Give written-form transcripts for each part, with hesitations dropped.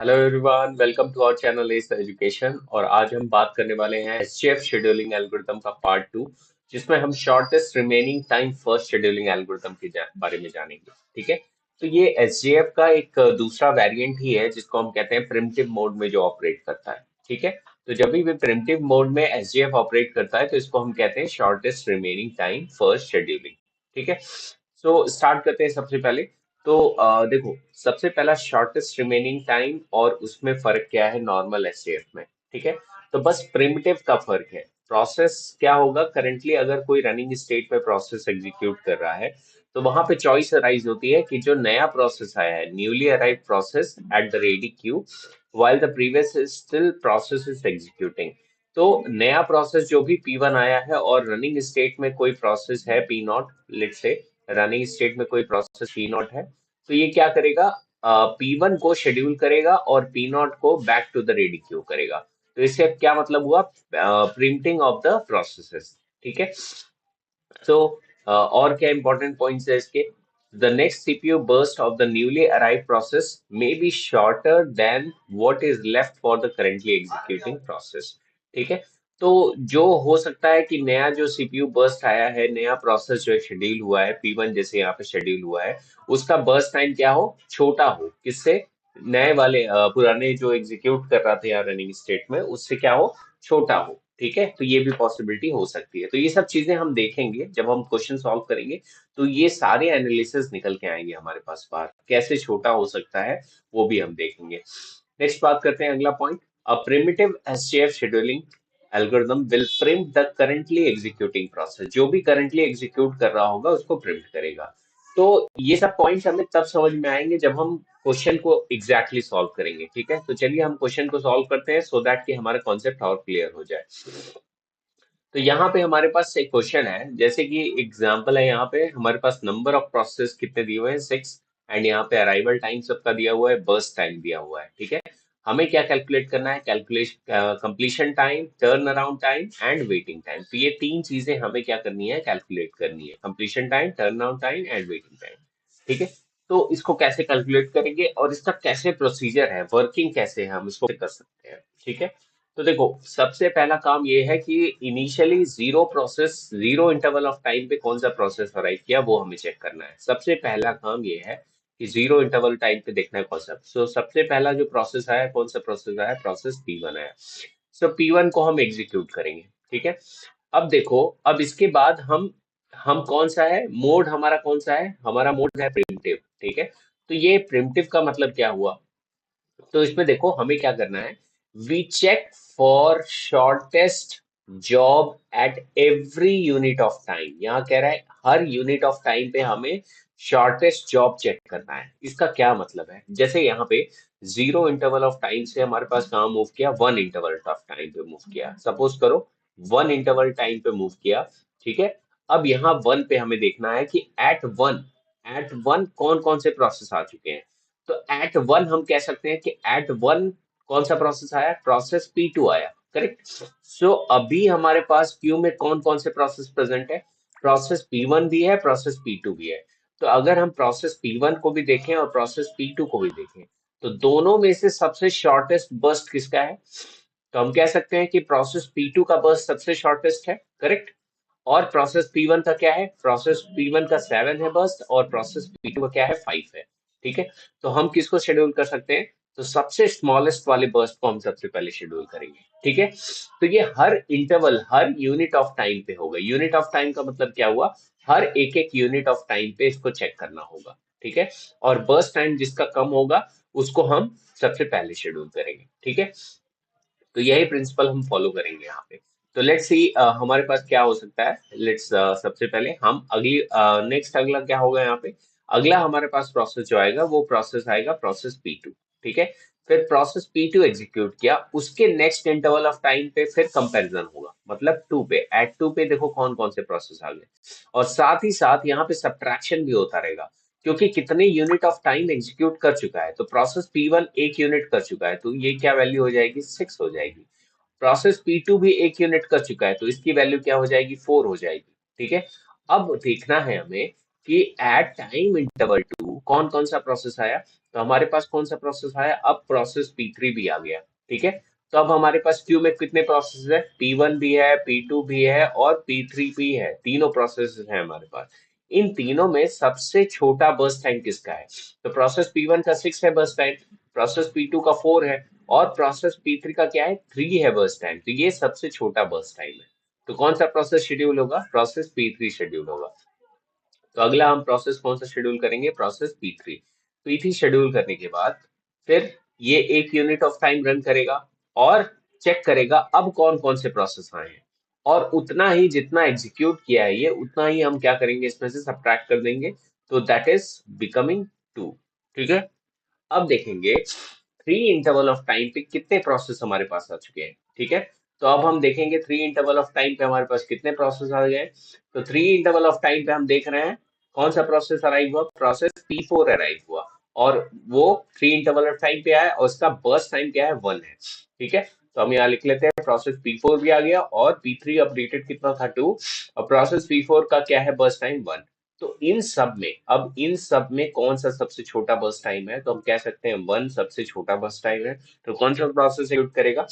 Hello everyone, welcome to our channel S education. और आज हम बात करने वाले हैं एसजीएफ शेड्यूलिंग एल्गोरिथम का पार्ट 2, जिसमें हम shortest remaining time first scheduling algorithm के बारे में जानेंगे। ठीक है। तो ये एसजीएफ का एक दूसरा वेरिएंट ही है, जिसको हम कहते हैं प्रिमिटिव मोड में जो ऑपरेट करता है। ठीक है। तो जब भी प्रिमिटिव मोड में एसजीएफ ऑपरेट करता है तो इसको हम कहते हैं shortest remaining time first scheduling. ठीक है। सो स्टार्ट करते हैं सबसे पहले। तो देखो, सबसे पहला शॉर्टेस्ट रिमेनिंग टाइम और उसमें फर्क क्या है नॉर्मल एसजेएफ में। ठीक है। तो बस प्रिमिटिव का फर्क है। प्रोसेस क्या होगा, करंटली अगर कोई रनिंग स्टेट में प्रोसेस एग्जीक्यूट कर रहा है तो वहां पे चॉइस अराइज होती है कि जो नया प्रोसेस आया है, newly arrive process at the ready Q, while the previous is still process is executing। तो नया प्रोसेस जो भी P1 आया है और रनिंग स्टेट में कोई प्रोसेस है P0, लेट से रनिंग स्टेट में कोई प्रोसेस P0 है, तो ये क्या करेगा, P1 को शेड्यूल करेगा और P0 को back to the ready queue करेगा। तो इससे क्या मतलब हुआ, प्रिंटिंग ऑफ द प्रोसेसेस। ठीक है। तो और क्या इंपॉर्टेंट पॉइंट्स है इसके, the next CPU burst of the newly arrive process may be shorter than what is left for the currently executing process. ठीक है। तो जो हो सकता है कि नया जो सीपीयू बर्स्ट आया है, नया प्रोसेस जो शेड्यूल हुआ है P1 जैसे यहाँ पे शेड्यूल हुआ है, उसका बर्स्ट टाइम क्या हो, छोटा हो, किससे, नए वाले पुराने जो एग्जीक्यूट कर रहा था या रनिंग स्टेट में उससे क्या हो, छोटा हो। ठीक है। तो ये भी पॉसिबिलिटी हो सकती है। तो ये सब चीजें हम देखेंगे जब हम क्वेश्चन सॉल्व करेंगे। तो ये सारे एनालिसिस निकल के आएंगे हमारे पास बाहर, कैसे छोटा हो सकता है वो भी हम देखेंगे। नेक्स्ट बात करते हैं, अगला point, a primitive SJF scheduling algorithm will print the currently executing process. जो भी करंटली एग्जीक्यूट कर रहा होगा उसको प्रिंट करेगा। तो ये सब पॉइंट्स हमें तब समझ में आएंगे जब हम क्वेश्चन को एग्जैक्टली सॉल्व करेंगे। ठीक है। तो चलिए हम क्वेश्चन को सॉल्व करते हैं सो दैट कि हमारा कॉन्सेप्ट और क्लियर हो जाए। तो यहाँ पे हमारे पास एक क्वेश्चन है, जैसे कि एग्जांपल है, यहाँ पे हमारे पास नंबर ऑफ प्रोसेस कितने दिए हुए हैं, 6। एंड यहाँ पे अराइवल टाइम सबका दिया हुआ है, बर्स्ट टाइम दिया हुआ है। ठीक है। हमें क्या कैलकुलेट करना है, calculation completion time, turn around time and waiting time. तो ये तीन चीजें हमें क्या करनी है, कैलकुलेट करनी है, completion time, turn around time and waiting time. ठीक है। तो इसको कैसे कैलकुलेट करेंगे और इसका कैसे प्रोसीजर है, वर्किंग कैसे है, हम इसको कर सकते हैं। ठीक है। तो देखो, सबसे पहला काम ये है कि initially zero process, zero interval of time पे कौन सा प्रोसेस अराइव किया वो हमें चेक करना है। सबसे पहला काम ये है कि जीरो इंटरवल टाइम पे देखना है कौन सा। सो सबसे पहला जो प्रोसेस आया, कौन सा प्रोसेस आया, प्रोसेस P1 आया। सो P1 को हम एग्जीक्यूट करेंगे। ठीक है। अब देखो, अब इसके बाद हम कौन सा है मोड, हमारा कौन सा है, हमारा मोड है प्रिमिटिव। ठीक है। तो ये प्रिमिटिव का मतलब क्या हुआ, तो इसमें देखो हमें क्या करना है, we check for shortest job at every unit of time. यहाँ कह रहा है हर यूनिट ऑफ टाइम पे हमें शॉर्टेस्ट जॉब चेक करना है। इसका क्या मतलब है, जैसे यहाँ पे जीरो इंटरवल ऑफ टाइम से हमारे पास कहाँ मूव किया, वन इंटरवल ऑफ टाइम पे मूव किया। सपोज करो वन इंटरवल टाइम पे मूव किया। ठीक है। अब यहाँ वन पे हमें देखना है कि एट वन कौन कौन से प्रोसेस आ चुके हैं। तो एट वन हम कह सकते हैं कि एट वन कौन सा प्रोसेस आया, प्रोसेस P2 आया। करेक्ट। सो अभी हमारे पास क्यू में कौन कौन से प्रोसेस प्रेजेंट है, प्रोसेस P1 भी है, प्रोसेस P2 भी है। तो अगर हम प्रोसेस P1 को भी देखें और प्रोसेस P2 को भी देखें तो दोनों में से सबसे शॉर्टेस्ट बर्स्ट किसका है, तो हम कह सकते हैं कि प्रोसेस P2 का बर्स्ट सबसे शॉर्टेस्ट है। करेक्ट। और प्रोसेस P1 का क्या है, प्रोसेस P1 का 7 है बर्स्ट और प्रोसेस P2 का क्या है, 5 है। ठीक है। तो हम किसको शेड्यूल कर सकते हैं, तो सबसे स्मॉलेस्ट वाले बर्स्ट को हम सबसे पहले शेड्यूल करेंगे। ठीक है। तो ये हर इंटरवल, हर यूनिट ऑफ टाइम पे होगा। यूनिट ऑफ टाइम का मतलब क्या हुआ, हर एक एक यूनिट ऑफ टाइम पे इसको चेक करना होगा। ठीक है। और बर्स्ट टाइम जिसका कम होगा उसको हम सबसे पहले शेड्यूल करेंगे। ठीक है। तो यही प्रिंसिपल हम फॉलो करेंगे यहाँ पे। तो लेट्स सी हमारे पास क्या हो सकता है। लेट्स सबसे पहले हम अगली नेक्स्ट अगला क्या होगा यहाँ पे, अगला हमारे पास प्रोसेस जो आएगा वो प्रोसेस आएगा प्रोसेस P2। ठीक है। फिर प्रोसेस P2 एग्जीक्यूट किया, उसके नेक्स्ट इंटरवल ऑफ टाइम पे फिर कंपैरिजन होगा, मतलब टू पे, एट टू पे देखो कौन कौन से प्रोसेस आ गए। और साथ ही साथ यहाँ पे सब्ट्रैक्शन भी होता रहेगा, क्योंकि कितने यूनिट ऑफ टाइम एग्जीक्यूट कर चुका है। तो प्रोसेस P1 एक यूनिट कर चुका है तो ये क्या वैल्यू हो जाएगी, 6 हो जाएगी। प्रोसेस P2 भी एक यूनिट कर चुका है तो इसकी वैल्यू क्या हो जाएगी, 4 हो जाएगी। ठीक है। अब देखना है हमें कि एट टाइम इंटरवल 2 कौन कौन सा प्रोसेस आया। तो हमारे पास कौन सा प्रोसेस आया, अब प्रोसेस P3 भी आ गया। ठीक है, तो अब हमारे पास क्यू में कितने प्रोसेस है, P1 भी है, P2 भी है और P3 भी है, तीनों प्रोसेस है हमारे पास। इन तीनों में सबसे छोटा बर्स्ट टाइम किसका है, तो प्रोसेस P1 का 6 है बर्स्ट टाइम, प्रोसेस P2 का 4 है और प्रोसेस P3 का क्या है, 3 है बर्स्ट टाइम। तो ये सबसे छोटा बर्स्ट टाइम है। तो कौन सा प्रोसेस शेड्यूल होगा, प्रोसेस P3 शेड्यूल होगा। तो अगला हम प्रोसेस कौन सा शेड्यूल करेंगे, प्रोसेस P3। P3 शेड्यूल करने के बाद फिर ये 1 यूनिट ऑफ टाइम रन करेगा और चेक करेगा अब कौन कौन से प्रोसेस आए हैं, और उतना ही जितना एग्जीक्यूट किया है ये उतना ही हम क्या करेंगे, इसमें से सब्ट्रैक्ट कर देंगे। तो दैट इज बिकमिंग 2। ठीक है, अब देखेंगे 3 इंटरवल ऑफ टाइम पे कितने प्रोसेस हमारे पास आ चुके हैं। ठीक है, तो अब हम देखेंगे 3 इंटरवल ऑफ टाइम पे हमारे पास कितने प्रोसेस आ गए। तो 3 इंटरवल ऑफ टाइम पे हम देख रहे हैं कौन सा प्रोसेस अराइव हुआ, प्रोसेस P4 अराइव हुआ और वो 3 इंटरवल ऑफ टाइम पे आया और उसका बर्स्ट टाइम क्या है, 1 है। ठीक है, तो हम यहाँ लिख लेते हैं प्रोसेस P4 भी आ गया और P3 अपडेटेड कितना था, 2, और प्रोसेस P4 का क्या है, बर्स्ट टाइम 1। तो इन सब में, अब इन सब में कौन सा सबसे छोटा बर्स्ट टाइम है, तो हम कह सकते हैं 1 सबसे छोटा बर्स्ट टाइम है। तो कौन सा प्रोसेस एग्जीक्यूट करेगा,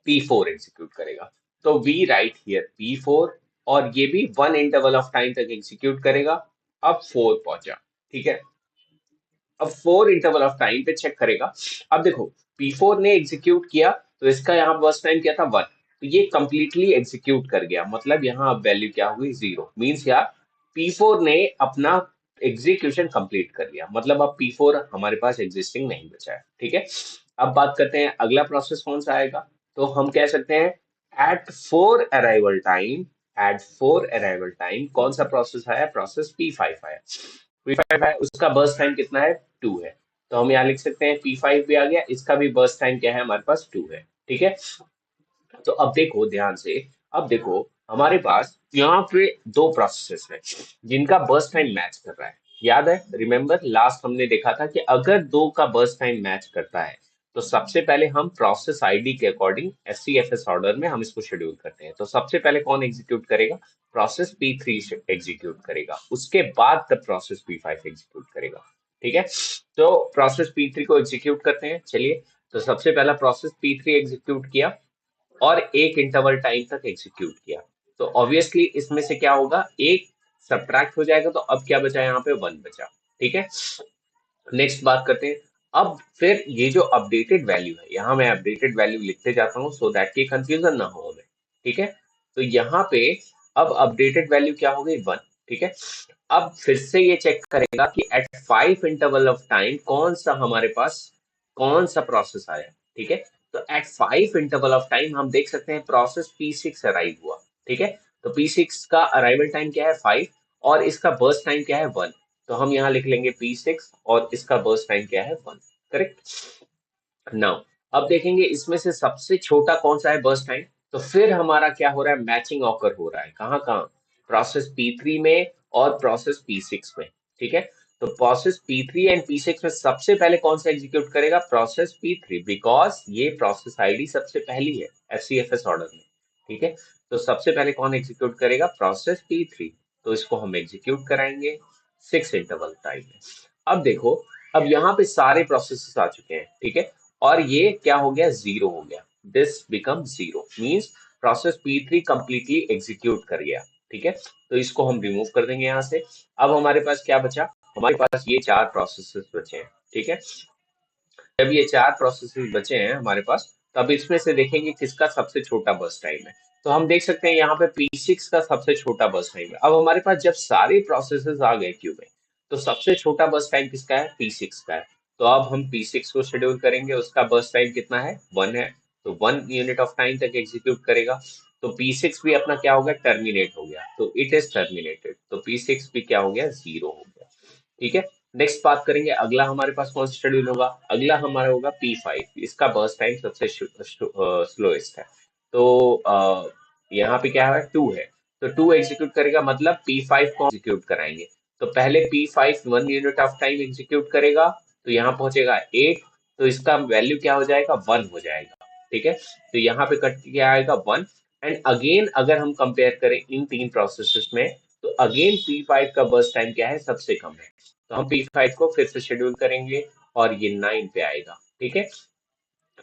P4 एग्जीक्यूट करेगा। तो वी राइट हियर P4 और ये भी 1 इंटरवल ऑफ टाइम तक एग्जीक्यूट करेगा। अब 4 पहुंचा। ठीक है, अब 4 इंटरवल ऑफ टाइम पे चेक करेगा। अब देखो P4 ने एग्जीक्यूट किया तो इसका यहाँ बर्स्ट टाइम क्या था, 1। तो ये कंप्लीटली एग्जीक्यूट कर गया, मतलब यहाँ अब वैल्यू क्या हुई, 0। मीन्स यार P4 ने अपना एग्जीक्यूशन कंप्लीट कर लिया, मतलब अब P4 हमारे पास एग्जिस्टिंग नहीं बचा है। ठीक है, अब बात करते हैं अगला प्रोसेस कौन सा आएगा। तो हम कह सकते हैं एट फोर अराइवल टाइम कौन सा प्रोसेस आया, प्रोसेस P5 आया। P5 है, उसका बर्स्ट टाइम कितना है, 2 है। तो हम यहाँ लिख सकते हैं P5 भी आ गया, इसका भी बर्स्ट टाइम क्या है, हमारे पास 2 है। ठीक है, तो अब देखो ध्यान से, अब देखो हमारे पास यहाँ पे दो प्रोसेसेस हैं जिनका बर्स्ट टाइम मैच कर रहा है। याद है, रिमेम्बर लास्ट हमने देखा था कि अगर दो का बर्स्ट टाइम मैच करता है तो सबसे पहले हम प्रोसेस आईडी के अकॉर्डिंग SCFS ऑर्डर में हम इसको शेड्यूल करते हैं। तो सबसे पहले कौन एग्जीक्यूट करेगा, प्रोसेस P3 एग्जीक्यूट करेगा, उसके बाद तब प्रोसेस P5 एग्जीक्यूट करेगा। ठीक है, तो प्रोसेस P3 को एग्जीक्यूट करते हैं, चलिए। तो सबसे पहला प्रोसेस P3 एग्जीक्यूट किया और 1 इंटरवल टाइम तक एग्जीक्यूट किया। तो ऑब्वियसली इसमें से क्या होगा, एक सब्ट्रैक्ट हो जाएगा, तो अब क्या बचा, यहाँ पे 1 बचा। ठीक है, नेक्स्ट बात करते हैं। अब फिर ये जो अपडेटेड वैल्यू है, यहाँ मैं अपडेटेड वैल्यू लिखते जाता हूँ सो दैट कि कंफ्यूजन ना हो हमें। ठीक है, तो यहाँ पे अब अपडेटेड वैल्यू क्या हो गई, 1। ठीक है, अब फिर से ये चेक करेगा कि एट 5 इंटरवल ऑफ टाइम कौन सा हमारे पास कौन सा प्रोसेस आया। ठीक है, तो एट 5 इंटरवल ऑफ टाइम हम देख सकते हैं प्रोसेस P6 अराइव हुआ। ठीक है, तो P6 का अराइवल टाइम क्या है, 5, और इसका बर्स्ट टाइम क्या है, 1। तो हम यहाँ लिख लेंगे P6 और इसका बर्स्ट टाइम क्या है, 1। करेक्ट। नाउ अब देखेंगे इसमें से सबसे छोटा कौन सा है बर्स्ट टाइम। तो फिर हमारा क्या हो रहा है, मैचिंग ऑकर हो रहा है, कहाँ कहाँ, प्रोसेस P3 में और प्रोसेस P6 में। ठीक है, तो प्रोसेस P3 एंड P6 में सबसे पहले कौन सा एग्जीक्यूट करेगा, प्रोसेस P3, बिकॉज ये प्रोसेस आईडी सबसे पहली है FCFS ऑर्डर में। ठीक है, तो सबसे पहले कौन एग्जीक्यूट करेगा, प्रोसेस P3। तो इसको हम एग्जीक्यूट कराएंगे 6 इंटरवल टाइम में। अब देखो, अब यहाँ पे सारे प्रोसेसेस आ चुके हैं। ठीक है, और ये क्या हो गया, 0 हो गया, this become 0 means process P3 completely execute कर गया। ठीक है, तो इसको हम रिमूव कर देंगे यहाँ से। अब हमारे पास क्या बचा, हमारे पास ये 4 प्रोसेसेस बचे हैं। ठीक है, जब ये 4 प्रोसेसेस बचे हैं हमारे पास, तब इसमें से देखेंगे किसका सबसे छोटा बर्स्ट टाइम है। तो हम देख सकते हैं यहाँ पे P6 का सबसे छोटा बर्स्ट टाइम है। अब हमारे पास जब सारे प्रोसेसेस आ गए क्यू में, तो सबसे छोटा बर्स्ट टाइम किसका है, P6 का है। तो अब हम P6 को शेड्यूल करेंगे, उसका बर्स्ट टाइम कितना है, 1 है। तो 1 यूनिट ऑफ टाइम तक एग्जीक्यूट करेगा। तो P6 भी अपना क्या हो गया, टर्मिनेट हो गया, तो इट इज टर्मिनेटेड। तो P6 भी क्या हो गया, 0 हो गया। ठीक है, नेक्स्ट बात करेंगे अगला हमारे पास कौन सा शेड्यूल होगा, अगला हमारा होगा P5। इसका बर्स्ट टाइम सबसे स्लोएस्ट है। तो यहाँ पे क्या है, 2 है। तो 2 एग्जीक्यूट करेगा, मतलब P5 को एग्जीक्यूट कराएंगे। तो पहले P5 1 unit of time execute करेगा, तो यहाँ पहुंचेगा 8। तो इसका वैल्यू क्या हो जाएगा, 1 हो जाएगा। ठीक है, तो यहाँ पे कट के आएगा 1। एंड अगेन अगर हम कंपेयर करें इन तीन प्रोसेसेस में, तो अगेन P5 का बर्स्ट टाइम क्या है, सबसे कम है, तो हम P5 को फिर से शेड्यूल करेंगे और ये 9 पे आएगा। ठीक है,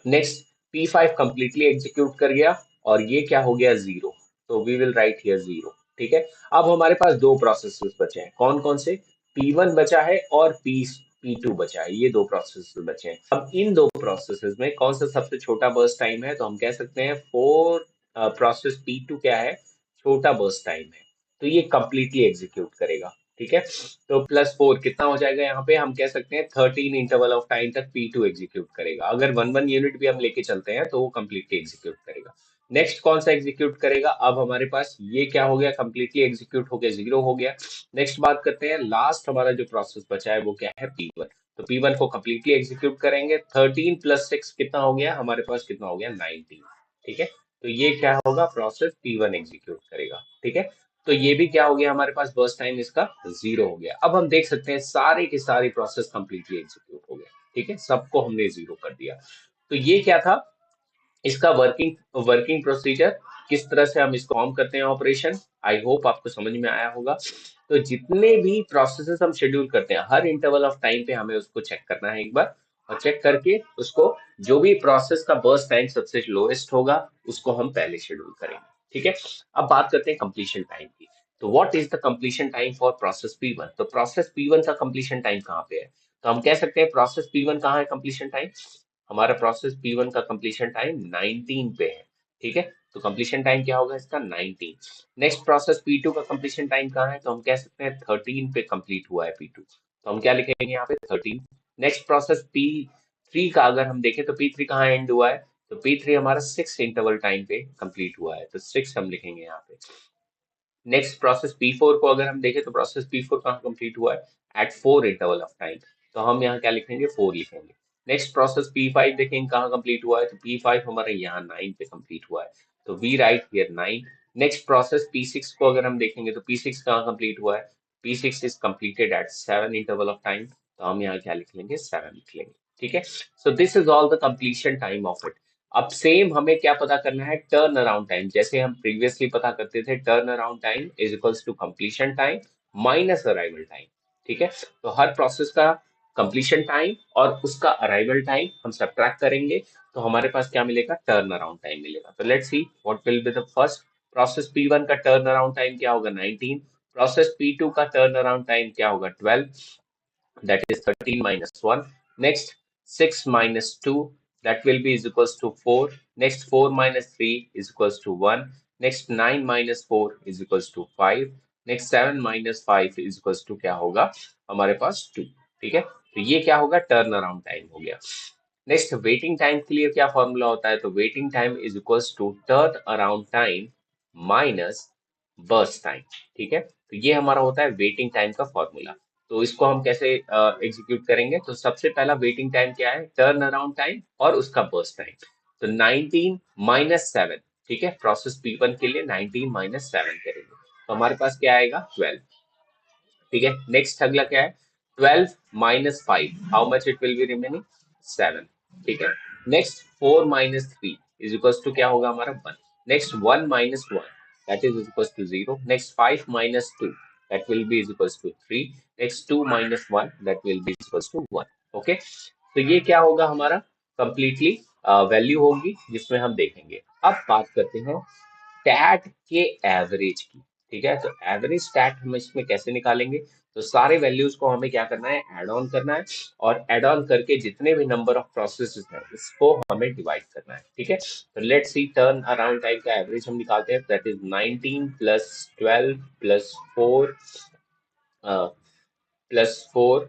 नेक्स्ट P5 कंप्लीटली एग्जीक्यूट कर गया और ये क्या हो गया, 0, तो वी विल राइट हियर 0। ठीक है, अब हमारे पास दो प्रोसेसेस बचे हैं, कौन कौन से, P1 बचा है और P2 बचा है, ये दो प्रोसेसेस बचे हैं। अब इन दो प्रोसेसेस में कौन सा सबसे छोटा बर्स्ट टाइम है, तो हम कह सकते हैं फोर प्रोसेस P2 क्या है, छोटा बर्स्ट टाइम है, तो ये कंप्लीटली एग्जीक्यूट करेगा। ठीक है, तो +4 कितना हो जाएगा, यहाँ पे हम कह सकते हैं 13 इंटरवल ऑफ टाइम तक P2 एग्जीक्यूट करेगा। अगर 1 यूनिट भी हम लेके चलते हैं तो वो कंप्लीटली एग्जीक्यूट करेगा। नेक्स्ट कौन सा एग्जीक्यूट करेगा, अब हमारे पास ये क्या हो गया, कंप्लीटली एग्जीक्यूट हो गया, 0 हो गया। नेक्स्ट बात करते हैं, लास्ट हमारा जो प्रोसेस बचा है वो क्या है, P1, तो P1 को कंप्लीटली एग्जीक्यूट करेंगे। 13 + 6 कितना हो गया हमारे पास, कितना हो गया, 19। ठीक है, तो ये क्या होगा, प्रोसेस P1 एग्जीक्यूट करेगा। ठीक है, तो ये भी क्या हो गया हमारे पास, बर्स्ट टाइम इसका 0 हो गया। अब हम देख सकते हैं सारे के सारे प्रोसेस कंप्लीटली एग्जीक्यूट हो गए। ठीक है, सबको हमने 0 कर दिया। तो ये क्या था, इसका वर्किंग वर्किंग प्रोसीजर, किस तरह से हम इसको फॉर्म करते हैं ऑपरेशन। आई होप आपको समझ में आया होगा। तो जितने भी प्रोसेसेस हम शेड्यूल करते हैं, हर इंटरवल ऑफ टाइम पे हमें उसको चेक करना है एक बार, और चेक करके उसको, जो भी प्रोसेस का बर्स्ट टाइम सबसे लोएस्ट होगा उसको हम पहले शेड्यूल करेंगे। ठीक है, अब बात करते हैं कंप्लीशन टाइम की। तो what is the completion time for process P1, तो प्रोसेस P1 का कंप्लीशन टाइम कहाँ पे है, तो हम कह सकते हैं प्रोसेस P1 कहाँ है कंप्लीशन टाइम, हमारा प्रोसेस P1 का कंप्लीशन टाइम 19 पे है। ठीक है, तो कंप्लीशन टाइम क्या होगा इसका, 19। नेक्स्ट प्रोसेस P2 का कंप्लीशन टाइम कहाँ है, तो हम कह सकते हैं 13 पे कंप्लीट हुआ है P2, तो हम क्या लिखेंगे यहाँ पे, 13। नेक्स्ट प्रोसेस P3 का अगर हम देखें तो P3 कहाँ एंड हुआ है, तो P3 हमारा 6 इंटरवल टाइम पे कंप्लीट हुआ है, तो 6 हम लिखेंगे यहाँ पे। नेक्स्ट प्रोसेस P4 को अगर हम देखें तो प्रोसेस P4 कहाँ कंप्लीट हुआ है, एट 4 इंटरवल ऑफ टाइम, तो हम यहाँ क्या लिखेंगे, 4 लिखेंगे। नेक्स्ट प्रोसेस P5 देखेंगे कहाँ कंप्लीट हुआ है, तो P5 हमारा यहाँ 9 पे कंप्लीट हुआ है, तो we write here 9। Next process P6 को अगर हम देखेंगे तो P6 कहाँ कंप्लीट हुआ है, P6 is completed at 7 interval of time, तो हम यहाँ क्या लिख लेंगे, 7 लिख लेंगे। ठीक है, so this is all the completion time of it. अब सेम हमें क्या पता करना है, टर्न अराउंड टाइम, जैसे हम प्रीवियसली पता करते थे, turn around time is equals to completion time minus arrival time. ठीक है, तो हर प्रोसेस का कंप्लीशन टाइम और उसका अराइवल टाइम हम सब्ट्रैक्ट करेंगे, तो हमारे पास क्या मिलेगा, टर्न अराउंड टाइम मिलेगा। तो let's see what will be the first process P1 का टर्न अराउंड टाइम क्या होगा, 19। प्रोसेस P2 का टर्न अराउंड टाइम क्या होगा, 12, that is 13 minus 1. Next, 6 minus 2, that will be is equals to 4. Next, 4 minus 3 is equals to 1. Next, 9 minus 4 is equals to 5. Next, 7 minus 5 is equals to क्या होगा हमारे पास 2। ठीक है, तो ये क्या होगा, टर्न अराउंड टाइम हो गया। नेक्स्ट, वेटिंग टाइम के लिए क्या फॉर्मूला होता है, तो waiting time is equals to turn around time minus burst time. ठीक है, तो ये हमारा होता है वेटिंग टाइम का फॉर्मूला। तो इसको हम कैसे एग्जीक्यूट करेंगे, तो सबसे पहला वेटिंग टाइम क्या है, टर्न अराउंड टाइम और उसका बर्स्ट टाइम, तो 19 माइनस 7। ठीक है, प्रोसेस P1 के लिए 19 माइनस 7 करेंगे, तो हमारे पास क्या आएगा, 12। ठीक है, नेक्स्ट अगला क्या है, 12 minus 5, how much it will be remaining, 7। ठीक है, next 4 minus 3 is equals to क्या होगा हमारा, 1। Next 1 minus 1 that is equals to 0। Next 5 minus 2 that will be is equals to 3. Next 2 minus 1 that will be equals to 1. Okay, तो ये क्या होगा हमारा, कंप्लीटली वैल्यू होगी जिसमें हम देखेंगे। अब बात करते हैं स्टैट के एवरेज की। ठीक है, तो एवरेज स्टैट हम इसमें कैसे निकालेंगे, तो सारे वैल्यूज को हमें क्या करना है, ऐड ऑन करना है, और ऐड ऑन करके जितने भी नंबर ऑफ प्रोसेसेस हैं उसको हमें डिवाइड करना है। ठीक है, तो let's see turn around time का एवरेज हम निकालते हैं, that is 19 plus 12 plus 4 plus 4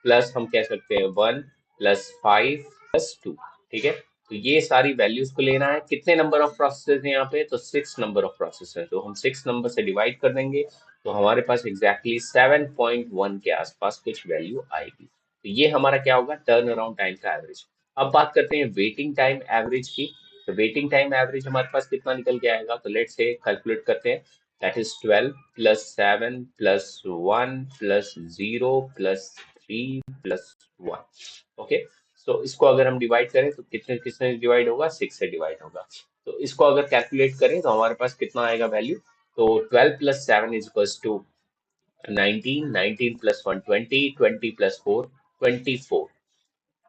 plus हम कह सकते हैं 1 प्लस 5 प्लस 2। ठीक है, तो ये सारी वैल्यूज को लेना है, कितने नंबर ऑफ प्रोसेस है यहाँ पे, तो 6 नंबर ऑफ प्रोसेस है, तो हम 6 नंबर से डिवाइड कर देंगे, तो हमारे पास एग्जैक्टली 7.1 के आसपास कुछ वैल्यू आएगी। तो ये हमारा क्या होगा, टर्न अराउंड टाइम का एवरेज। अब बात करते हैं वेटिंग टाइम एवरेज की। तो वेटिंग टाइम एवरेज हमारे पास कितना निकल के आएगा, तो लेट्स से कैलकुलेट करते हैं, that is 12 plus 7 plus 1 plus 0 plus 3 plus 1। Okay, सो इसको अगर हम डिवाइड करें तो कितने किसने डिवाइड होगा, 6 से डिवाइड होगा। तो इसको अगर कैलकुलेट करें तो हमारे पास कितना आएगा वैल्यू, तो 12 plus 7 is equals to 19, 19 plus 1 20, 20 plus 4 24।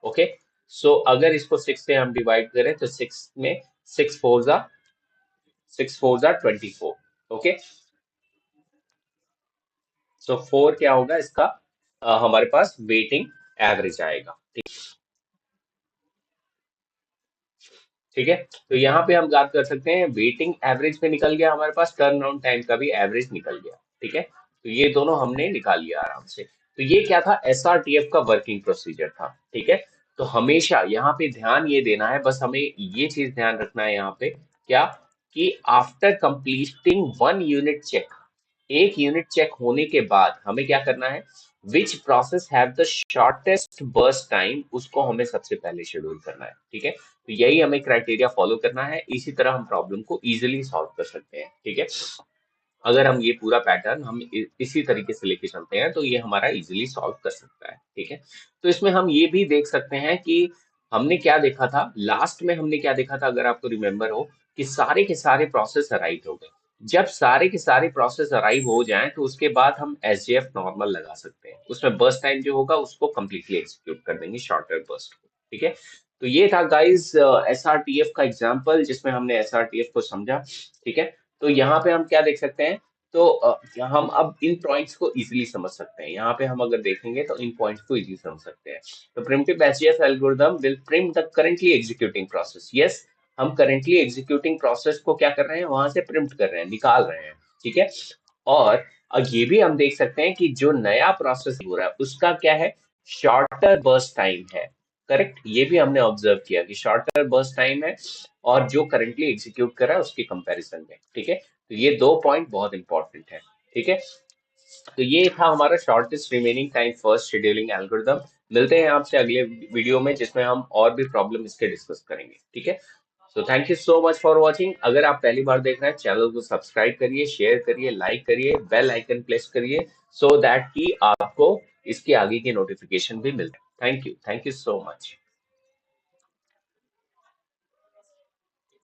Okay, so अगर इसको 6 से हम डिवाइड करें तो 6 में 6 4 जा 24। ओके, सो 4 क्या होगा इसका, हमारे पास वेटिंग एवरेज आएगा। ठीक है, तो यहाँ पे हम बात कर सकते हैं वेटिंग एवरेज पे निकल गया हमारे पास, टर्न अराउंड टाइम का भी एवरेज निकल गया। ठीक है, तो ये दोनों हमने निकाल लिया आराम से। तो ये क्या था, एसआरटीएफ का वर्किंग प्रोसीजर था। ठीक है, तो हमेशा यहाँ पे ध्यान ये देना है, बस हमें ये चीज ध्यान रखना है यहाँ पे क्या, कि आफ्टर कंप्लीटिंग 1 यूनिट चेक, एक यूनिट चेक होने के बाद हमें क्या करना है, which process have the shortest burst time, उसको हमें सबसे पहले शेड्यूल करना है। ठीक है, तो यही हमें क्राइटेरिया फॉलो करना है, इसी तरह हम प्रॉब्लम को इजीली सॉल्व कर सकते हैं। ठीक है, अगर हम ये पूरा पैटर्न हम इसी तरीके से लेके चलते हैं तो ये हमारा इजीली सॉल्व कर सकता है। ठीक है, तो इसमें हम ये भी देख सकते हैं कि हमने क्या देखा था लास्ट में, हमने क्या देखा था, अगर आपको रिमेम्बर हो, कि सारे के सारे प्रोसेस अराइव हो गए। जब सारे के सारे प्रोसेस अराइव हो जाएं तो उसके बाद हम एसजेएफ नॉर्मल लगा सकते हैं, उसमें बर्स्ट टाइम जो होगा उसको कंप्लीटली एग्जीक्यूट कर देंगे, शॉर्टर बर्स्ट को। ठीक है, तो ये था गाइस एसआरटीएफ का एग्जांपल जिसमें हमने एसआरटीएफ को समझा। ठीक है, तो यहाँ पे हम क्या देख सकते हैं, तो हम अब इन पॉइंट्स को इजीली समझ सकते हैं। यहाँ पे हम अगर देखेंगे तो इन पॉइंट्स को इजीली समझ सकते हैं। तो preemptive SJF algorithm will preempt the currently executing process. Yes, हम करेंटली एग्जीक्यूटिंग प्रोसेस को क्या कर रहे हैं, वहां से प्रिम्प्ट कर रहे हैं, निकाल रहे हैं। ठीक है, और अब ये भी हम देख सकते हैं कि जो नया प्रोसेस हो रहा है उसका क्या है, शॉर्टर बर्स्ट टाइम है। करेक्ट, ये भी हमने ऑब्जर्व किया कि शॉर्टर बर्स्ट टाइम है और जो करंटली एग्जीक्यूट कर रहा है उसके कंपैरिजन में। ठीक है, तो ये दो पॉइंट बहुत इंपॉर्टेंट है। ठीक है, तो ये था हमारा shortest remaining time first scheduling algorithm. मिलते हैं आपसे अगले वीडियो में जिसमें हम और भी प्रॉब्लम इसके डिस्कस करेंगे। ठीक है, so thank you so much for watching. अगर आप पहली बार देख रहे हैं चैनल को सब्सक्राइब करिए, शेयर करिए, लाइक करिए, बेल आइकन प्रेस करिए, सो दैट कि आपको इसके आगे की नोटिफिकेशन भी मिल जाए। Thank you so much.